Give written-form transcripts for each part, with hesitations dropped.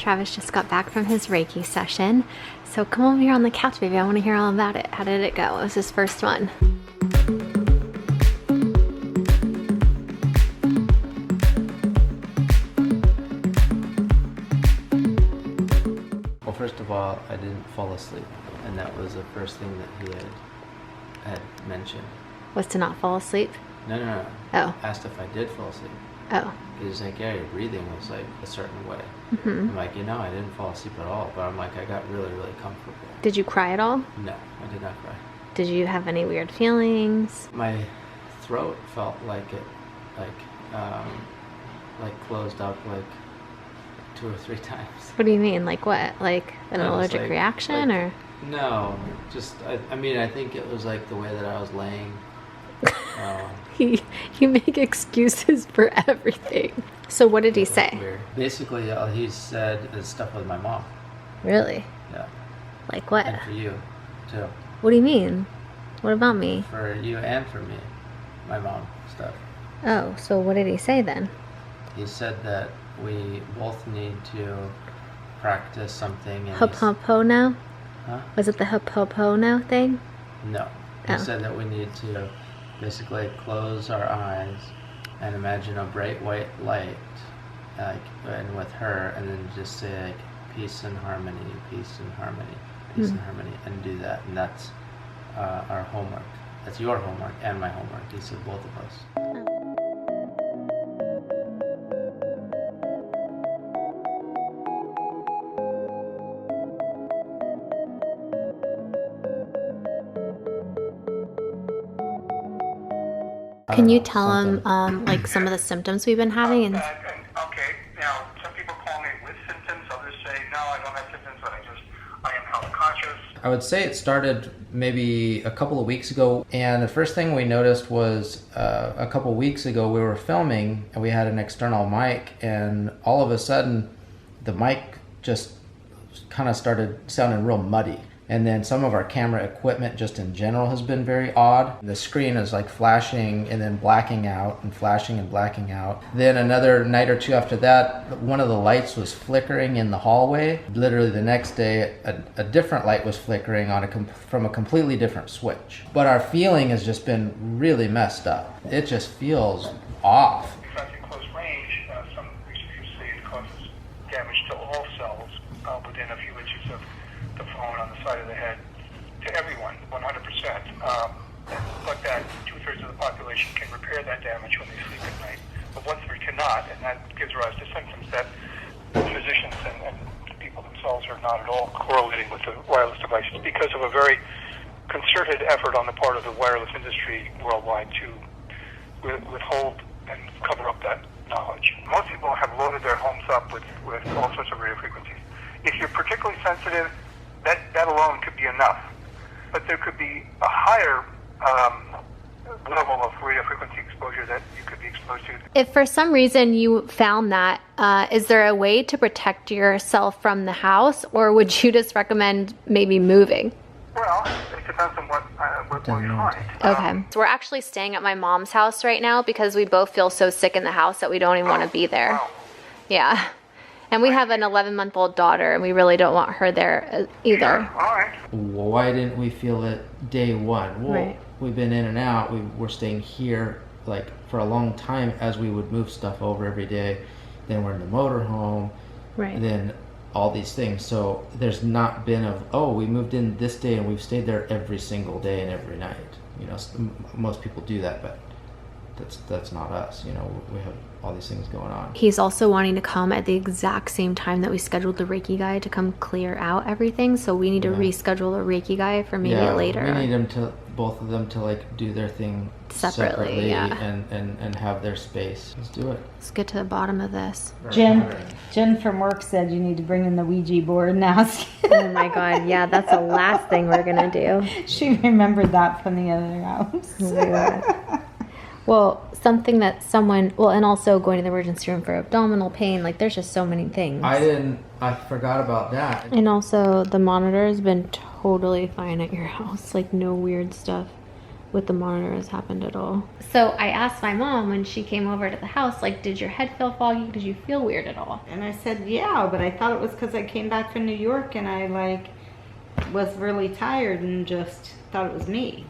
Travis just got back from his Reiki session. So come over here on the couch, baby. I want to hear all about it. How did it go? It was his first one. Well, first of all, I didn't fall asleep, and that was the first thing that he had mentioned. Was to not fall asleep? No. Oh. Asked if I did fall asleep. Oh. He's like, yeah, your breathing was like a certain way. Mm-hmm. I'm like, I didn't fall asleep at all, but I'm like, I got really, really comfortable. Did you cry at all? No, I did not cry. Did you have any weird feelings? My throat felt like it, closed up like 2 or 3 times. What do you mean? Like what? Like an allergic reaction or? No, just, I mean, I think it was like the way that I was laying. You make excuses for everything. So what did he say? Weird. Basically, all he said is stuff with my mom. Really? Yeah. Like what? And for you, too. What do you mean? What about me? For you and for me. My mom stuff. Oh, so what did he say then? He said that we both need to practice something. Ho'oponopono? Huh? Was it the Ho'oponopono thing? No. He said that we need to basically close our eyes and imagine a bright white light, and with her, and then just say like peace and harmony, peace and harmony, peace and harmony, and do that. And that's our homework. That's your homework and my homework. He said both of us. Can you tell him like some of the symptoms we've been having? And okay, now some people call me with symptoms. Others say no, I don't have symptoms, but I am health conscious. I would say it started maybe a couple of weeks ago, and the first thing we noticed was a couple of weeks ago we were filming and we had an external mic, and all of a sudden the mic just kind of started sounding real muddy. And then some of our camera equipment just in general has been very odd. The screen is like flashing and then blacking out and flashing and blacking out. Then another night or two after that, one of the lights was flickering in the hallway. Literally the next day, a different light was flickering on from a completely different switch. But our feeling has just been really messed up. It just feels off. Because in close range, some researchers say it causes damage to all cells within a few inches of the phone on the side of the head to everyone, 100%. But that 2/3 of the population can repair that damage when they sleep at night. But 1/3 cannot, and that gives rise to symptoms that physicians and people themselves are not at all correlating with the wireless devices because of a very concerted effort on the part of the wireless industry worldwide to withhold and cover up that knowledge. Most people have loaded their homes up with all sorts of radio frequencies. If you're particularly sensitive, that alone could be enough. But there could be a higher level of radio frequency exposure that you could be exposed to. if for some reason you found that, is there a way to protect yourself from the house, or would you just recommend maybe moving? Well, it depends on what you find. Okay. So we're actually staying at my mom's house right now because we both feel so sick in the house that we don't even want to be there. Wow. Yeah. And we have an 11-month-old daughter, and we really don't want her there either. All right. Why didn't we feel it day one? Well, Right. we've been in and out. We were staying here like for a long time as we would move stuff over every day. Then we're in the motorhome. Right. And then all these things. So there's not been we moved in this day and we've stayed there every single day and every night. You know, most people do that, but that's not us. You know, we have all these things going on. He's also wanting to come at the exact same time that we scheduled the Reiki guy to come clear out everything. So we need to reschedule a Reiki guy for maybe later. We need both of them to like do their thing separately and have their space. Let's do it. Let's get to the bottom of this. Jen from work said you need to bring in the Ouija board and ask. Oh my God. Yeah, that's the last thing we're going to do. She remembered that from the other house. Oh my God. Well, something that and also going to the emergency room for abdominal pain. Like, there's just so many things. I forgot about that. And also, the monitor has been totally fine at your house. Like, no weird stuff. with the monitor has happened at all. So I asked my mom when she came over to the house, like, did your head feel foggy? Did you feel weird at all? And I said, yeah, but I thought it was because I came back from New York and I like was really tired and just thought it was me.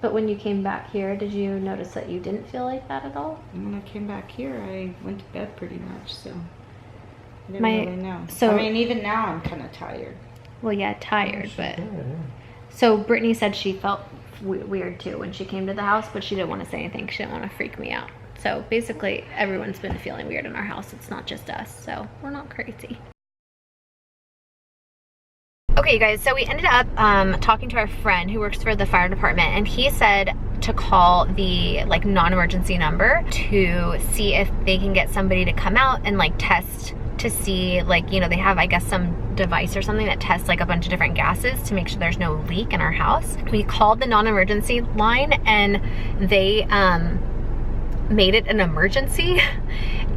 But when you came back here, did you notice that you didn't feel like that at all? And when I came back here, I went to bed pretty much, so I didn't really know. So, I mean, even now I'm kind of tired. Well, yeah, tired, but... So Brittany said she felt weird too when she came to the house, but she didn't want to say anything. She didn't want to freak me out. So basically, everyone's been feeling weird in our house. It's not just us, so we're not crazy. Okay, you guys, so we ended up talking to our friend who works for the fire department, and he said to call the like non-emergency number to see if they can get somebody to come out and like test to see, like, you know, they have, I guess, some device or something that tests like a bunch of different gases to make sure there's no leak in our house. We called the non-emergency line and they made it an emergency.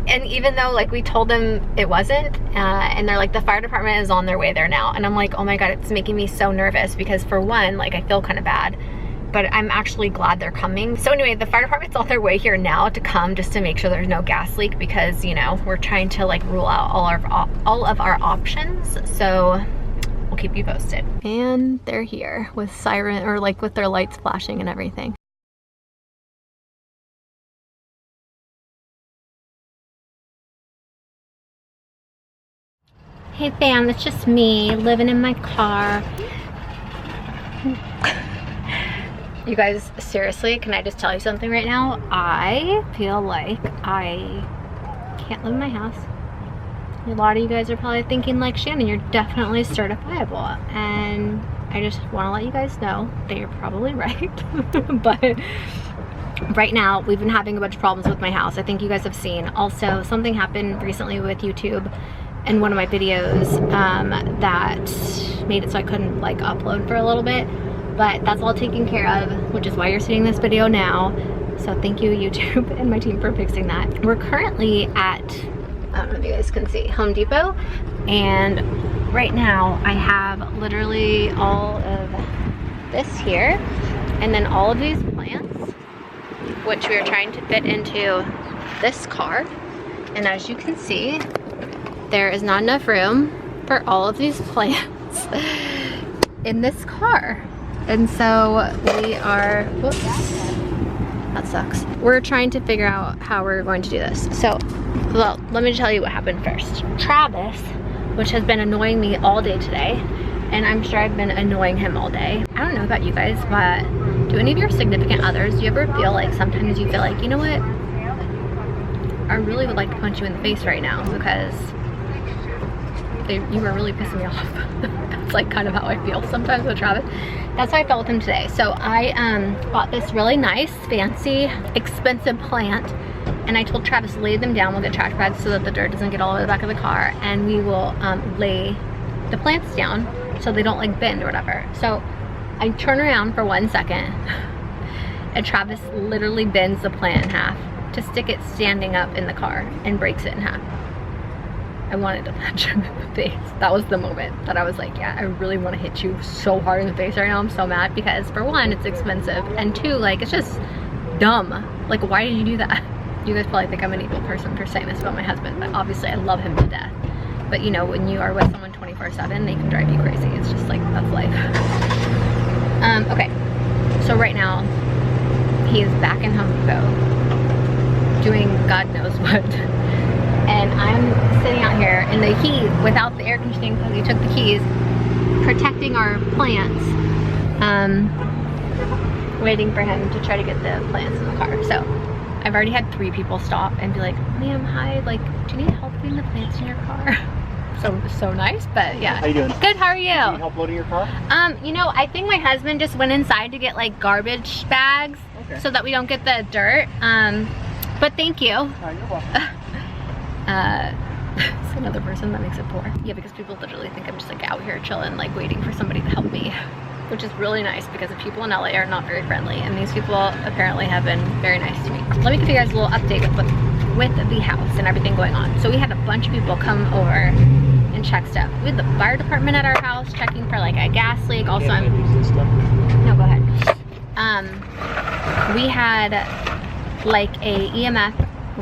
And even though like we told them it wasn't, and they're like, the fire department is on their way there now. And I'm like, oh my God, it's making me so nervous because for one, like I feel kind of bad, but I'm actually glad they're coming. So anyway, the fire department's on their way here now to come just to make sure there's no gas leak because, you know, we're trying to like rule out all of our options. So we'll keep you posted. And they're here with siren, or like with their lights flashing and everything. Hey fam, it's just me living in my car. You guys, seriously, can I just tell you something right now? I feel like I can't live in my house. A lot of you guys are probably thinking like, Shannon, you're definitely certifiable. And I just want to let you guys know that you're probably right. But right now, we've been having a bunch of problems with my house. I think you guys have seen. Also, something happened recently with YouTube in one of my videos that made it so I couldn't like upload for a little bit. But that's all taken care of, which is why you're seeing this video now. So thank you, YouTube and my team, for fixing that. We're currently at, I don't know if you guys can see, Home Depot. And right now I have literally all of this here. And then all of these plants, which we are trying to fit into this car. And as you can see, there is not enough room for all of these plants in this car. And so we are, whoops, that sucks. We're trying to figure out how we're going to do this. So, well, let me tell you what happened first. Travis, which has been annoying me all day today, and I'm sure I've been annoying him all day. I don't know about you guys, but do any of your significant others, do you ever feel like sometimes you feel like, you know what? I really would like to punch you in the face right now because you were really pissing me off. That's like kind of how I feel sometimes with Travis. That's how I felt with him today. So I bought this really nice, fancy, expensive plant, and I told Travis, lay them down, we'll get trash bags so that the dirt doesn't get all over the back of the car, and we will lay the plants down so they don't like bend or whatever. So I turn around for 1 second, and Travis literally bends the plant in half to stick it standing up in the car and breaks it in half. I wanted to punch him in the face. That was the moment that I was like, yeah, I really want to hit you so hard in the face right now. I'm so mad because for one, it's expensive, and two, like, it's just dumb. Like, why did you do that? You guys probably think I'm an evil person for saying this about my husband, but obviously I love him to death. But you know, when you are with someone 24/7, they can drive you crazy. It's just like, that's life. Okay, so right now, he is back in Home Depot doing God knows what. And I'm sitting out here in the heat without the air conditioning because he took the keys, protecting our plants, waiting for him to try to get the plants in the car. So I've already had 3 people stop and be like, ma'am, hi, like, do you need help getting the plants in your car? So nice, but yeah. How you doing? Good, how are you? Can you help loading your car? You know, I think my husband just went inside to get like garbage bags so that we don't get the dirt. But thank you. You're welcome. It's another person that makes it poor. Yeah, because people literally think I'm just like out here chilling, like waiting for somebody to help me, which is really nice because the people in LA are not very friendly, and these people apparently have been very nice to me. Let me give you guys a little update with the house and everything going on. So we had a bunch of people come over and check stuff. We had the fire department at our house checking for like a gas leak. Also, no, go ahead. we had like a EMF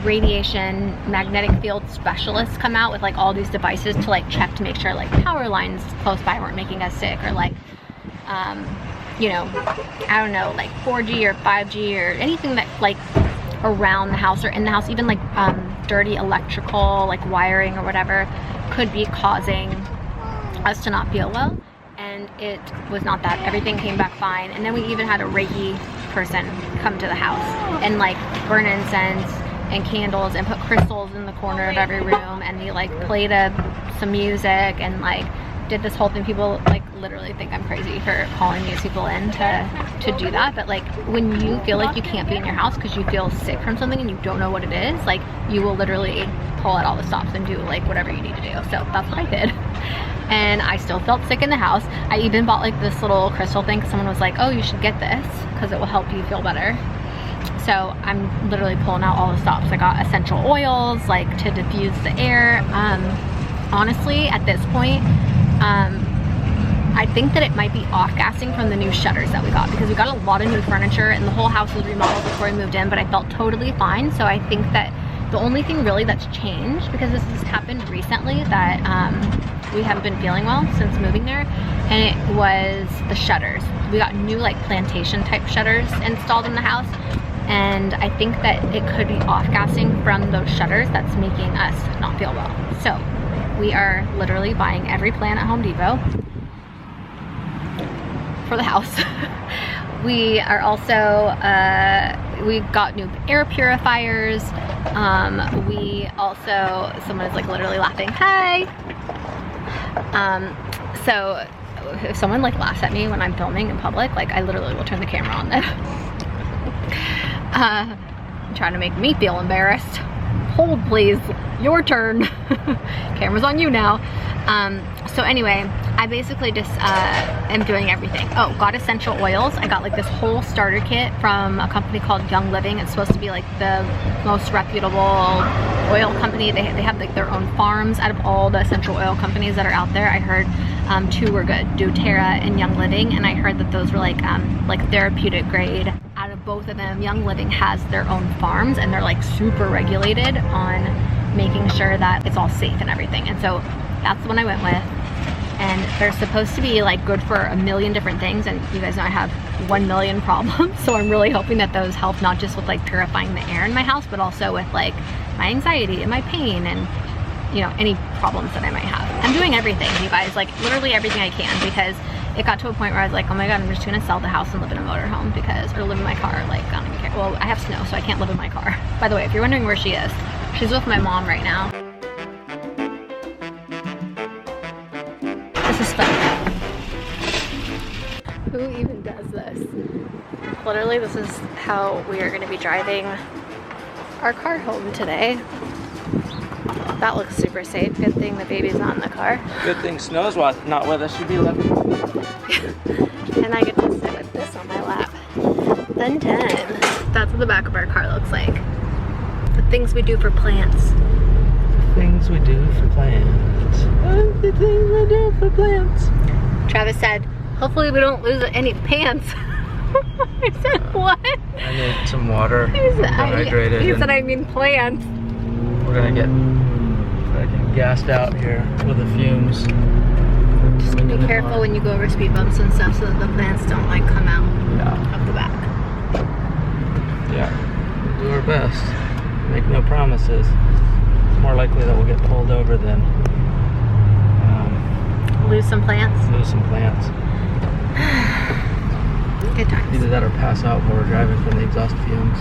radiation magnetic field specialist come out with like all these devices to like check to make sure like power lines close by weren't making us sick, or like you know, I don't know, like 4G or 5G or anything that like around the house or in the house, even like dirty electrical like wiring or whatever could be causing us to not feel well. And it was not that. Everything came back fine. And then we even had a Reiki person come to the house and like burn incense and candles and put crystals in the corner of every room, and they like played some music and like did this whole thing. People like literally think I'm crazy for calling these people in to do that, but like when you feel like you can't be in your house because you feel sick from something and you don't know what it is, like you will literally pull out all the stops and do like whatever you need to do. So that's what I did. And I still felt sick in the house. I even bought like this little crystal thing because someone was like, oh, you should get this because it will help you feel better. So I'm literally pulling out all the stops. I got essential oils like to diffuse the air. Honestly, at this point, I think that it might be off-gassing from the new shutters that we got, because we got a lot of new furniture and the whole house was remodeled before we moved in, but I felt totally fine. So I think that the only thing really that's changed, because this has happened recently, that we haven't been feeling well since moving there, and it was the shutters. We got new like plantation type shutters installed in the house, and I think that it could be off-gassing from those shutters that's making us not feel well. So we are literally buying every plant at Home Depot for the house. We are also, we got new air purifiers. We also, someone is like literally laughing, hi. So if someone like laughs at me when I'm filming in public, like I literally will turn the camera on then. Trying to make me feel embarrassed. Hold please, your turn. Camera's on you now. So anyway, I basically just am doing everything. Oh, got essential oils. I got like this whole starter kit from a company called Young Living. It's supposed to be like the most reputable oil company. They have like their own farms out of all the essential oil companies that are out there. I heard 2 were good, doTERRA and Young Living, and I heard that those were like therapeutic grade. Out of both of them, Young Living has their own farms, and they're like super regulated on making sure that it's all safe and everything. And so that's the one I went with. And they're supposed to be like good for a million different things, and you guys know I have 1 million problems, so I'm really hoping that those help, not just with like purifying the air in my house, but also with like my anxiety and my pain and, you know, any problems that I might have. I'm doing everything, you guys, like literally everything I can, because it got to a point where I was like, oh my god, I'm just gonna sell the house and live in a motorhome, because, or live in my car, like I don't even care. Well, I have snow, so I can't live in my car. By the way, if you're wondering where she is, she's with my mom right now. This is fun. Who even does this? Literally, this is how we are going to be driving our car home today. That looks super safe. Good thing the baby's not in the car. Good thing Snow's not with us. She'd be left. And I get to sit with this on my lap. Dun dun. That's what the back of our car looks like. The things we do for plants. Things we do for plants. The things we do for plants. Travis said, hopefully we don't lose any pants. I said, what? I need some water. He said, Hydrated. He said, I mean plants. We're gonna get fucking gassed out here with the fumes. Just be careful when you go over speed bumps and stuff, so that the plants don't like come out of the back. Yeah, we'll do our best. Make no promises. It's more likely that we'll get pulled over than lose some plants. Lose some plants. Good times. Either that or pass out while we're driving from the exhaust fumes.